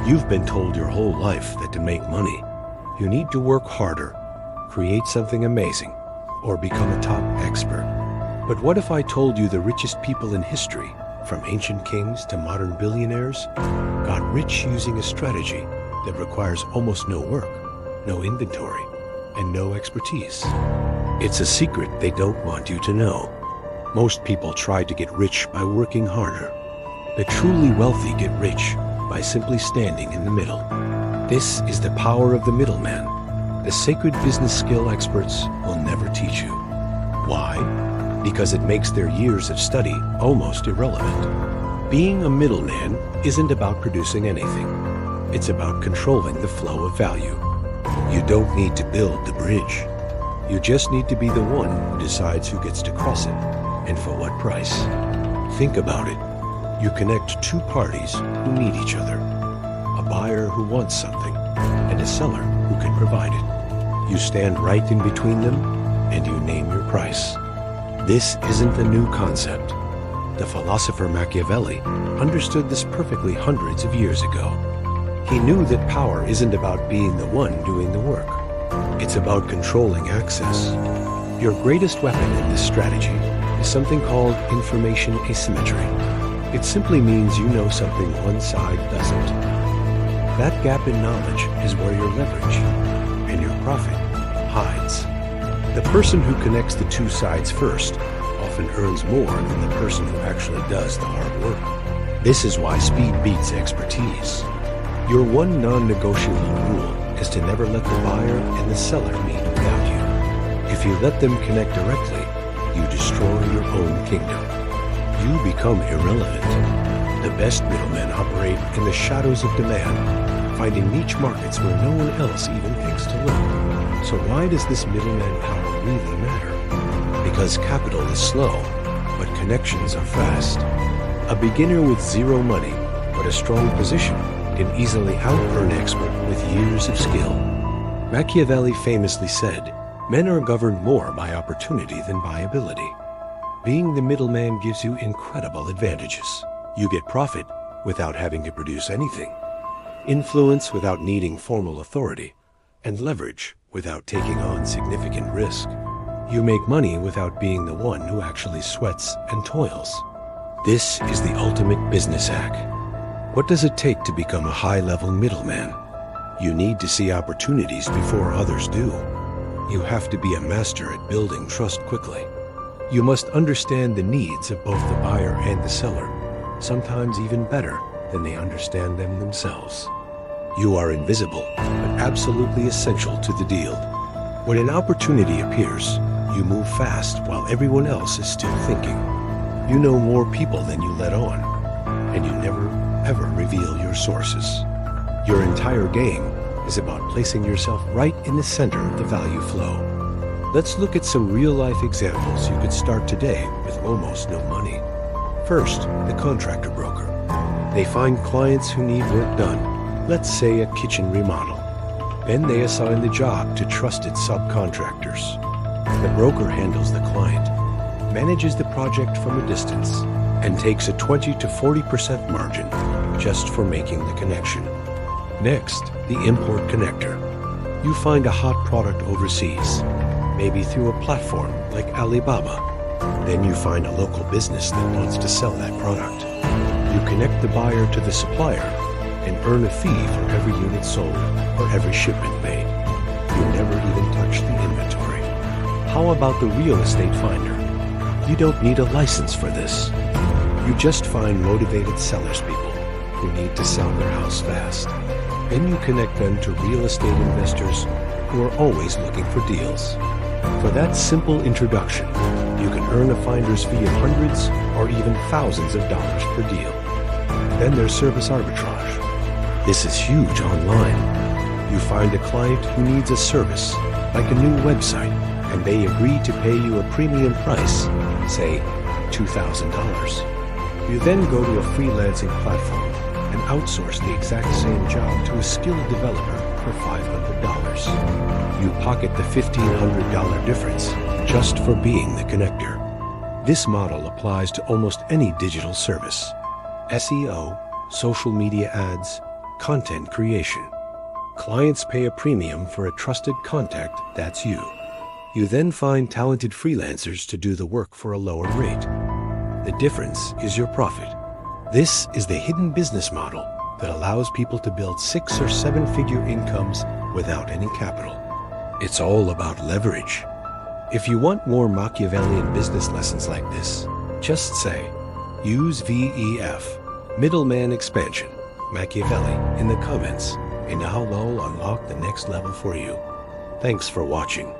You've been told your whole life that to make money, you need to work harder, create something amazing, or become a top expert. But what if I told you the richest people in history, from ancient kings to modern billionaires, got rich using a strategy that requires almost no work, no inventory, and no expertise? It's a secret they don't want you to know. Most people try to get rich by working harder. The truly wealthy get rich by simply standing in the middle. This is the power of the middleman. The sacred business skill experts will never teach you. Why? Because it makes their years of study almost irrelevant. Being a middleman isn't about producing anything. It's about controlling the flow of value. You don't need to build the bridge. You just need to be the one who decides who gets to cross it and for what price. Think about it. You connect two parties who need each other. A buyer who wants something and a seller who can provide it. You stand right in between them and you name your price. This isn't a new concept. The philosopher Machiavelli understood this perfectly hundreds of years ago. He knew that power isn't about being the one doing the work. It's about controlling access. Your greatest weapon in this strategy is something called information asymmetry. It simply means you know something one side doesn't. That gap in knowledge is where your leverage and your profit hides. The person who connects the two sides first often earns more than the person who actually does the hard work. This is why speed beats expertise. Your one non-negotiable rule is to never let the buyer and the seller meet without you. If you let them connect directly, you destroy your own kingdom. You become irrelevant. The best middlemen operate in the shadows of demand, finding niche markets where no one else even thinks to look. So why does this middleman power really matter? Because capital is slow, but connections are fast. A beginner with zero money, but a strong position, can easily out-earn an expert with years of skill. Machiavelli famously said, "Men are governed more by opportunity than by ability." Being the middleman gives you incredible advantages. You get profit without having to produce anything, influence without needing formal authority, and leverage without taking on significant risk. You make money without being the one who actually sweats and toils. This is the ultimate business hack. What does it take to become a high-level middleman? You need to see opportunities before others do. You have to be a master at building trust quickly. You must understand the needs of both the buyer and the seller, sometimes even better than they understand them themselves. You are invisible, but absolutely essential to the deal. When an opportunity appears, you move fast while everyone else is still thinking. You know more people than you let on, and you never, ever reveal your sources. Your entire game is about placing yourself right in the center of the value flow. Let's look at some real-life examples you could start today with almost no money. First, the contractor broker. They find clients who need work done, let's say a kitchen remodel. Then they assign the job to trusted subcontractors. The broker handles the client, manages the project from a distance, and takes a 20 to 40% margin just for making the connection. Next, the import connector. You find a hot product overseas, maybe through a platform like Alibaba. Then you find a local business that wants to sell that product. You connect the buyer to the supplier and earn a fee for every unit sold or every shipment made. You never even touch the inventory. How about the real estate finder? You don't need a license for this. You just find motivated salespeople who need to sell their house fast. Then you connect them to real estate investors who are always looking for deals. For that simple introduction, you can earn a finder's fee of hundreds or even thousands of dollars per deal. Then there's service arbitrage. This is huge online. You find a client who needs a service, like a new website, and they agree to pay you a premium price, say $2,000. You then go to a freelancing platform and outsource the exact same job to a skilled developer for $500. You pocket the $1,500 difference just for being the connector. This model applies to almost any digital service. SEO, social media ads, content creation. Clients pay a premium for a trusted contact that's you. You then find talented freelancers to do the work for a lower rate. The difference is your profit. This is the hidden business model that allows people to build 6- or 7-figure incomes without any capital. It's all about leverage. If you want more Machiavellian business lessons like this, just say, use VEF, Middleman Expansion, Machiavelli in the comments, and now I'll unlock the next level for you. Thanks for watching.